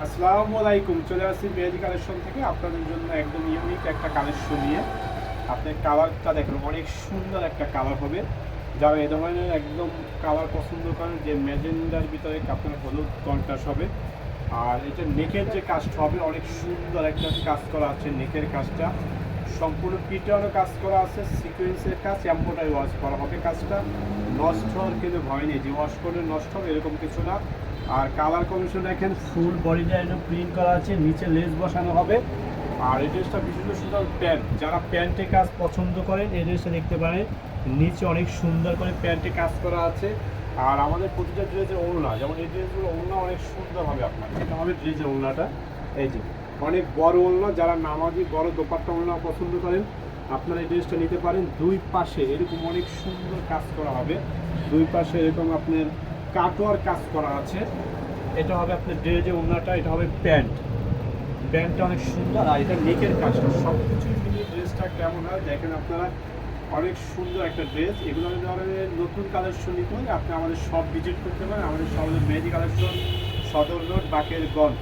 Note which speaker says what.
Speaker 1: আসসালামু আলাইকুম। চলে আসছি মেহেদি কালেকশন থেকে আপনাদের জন্য একদম ইউনিক একটা কালেকশন নিয়ে। আপনার কালারটা দেখেন, অনেক সুন্দর একটা কালার হবে। যারা এ ধরনের একদম কালার পছন্দ করেন, যে ম্যাজেন্ডার ভিতরে আপনার হলুদ কন্ট্রাস্ট হবে। আর এটা নেকের যে কাজটা হবে, অনেক সুন্দর একটা কাজ করা আছে। নেকের কাজটা সম্পূর্ণ পিটানো কাজ করা আছে, সিকোয়েন্সের কাজ, এম্ব্রয়ডারি ওয়াশ করা হবে। কাজটা নষ্ট হওয়ার কিন্তু ভয় নেই, যে ওয়াশ করলে নষ্ট হবে এরকম কিছু না। আর কালার কম্বিনেশন দেখেন, ফুল বডিটা একদম প্রিন্ট করা আছে, নিচে লেস বসানো হবে। আর এই ড্রেসটা ভীষণ সুন্দর প্যান্ট, যারা প্যান্টে কাজ পছন্দ করেন এই ড্রেসটা দেখতে পারেন। নিচে অনেক সুন্দর করে প্যান্টে কাজ করা আছে। আর আমাদের প্রতিটা ড্রেসের ওড়না, যেমন এই ড্রেসগুলো ওড়না অনেক সুন্দর হবে আপনার। এটা হবে ড্রেসের ওড়নাটা, এই যে অনেক বড় ওড়না। যারা নামাজি বড় দোপাট্টা ওড়না পছন্দ করেন, আপনারা এই ড্রেসটা নিতে পারেন। দুই পাশে এরকম অনেক সুন্দর কাজ করা হবে, দুই পাশে এরকম আপনার কাটোয়ার কাজ করা আছে। এটা হবে আপনার ড্রেসের ওড়নাটা, এটা হবে প্যান্টটা অনেক সুন্দর। আর এটা নেকের কাজটা, সব কিছু মিলিয়ে ড্রেসটা কেমন হয় দেখেন আপনারা। অনেক সুন্দর একটা ড্রেস। এগুলো ধরনের নতুন কালেকশন নিতে হলে আপনি আমাদের সব ভিজিট করতে পারেন। আমাদের সব মেহেদি কালেকশন, সদর রোড, বাকেরগঞ্জ।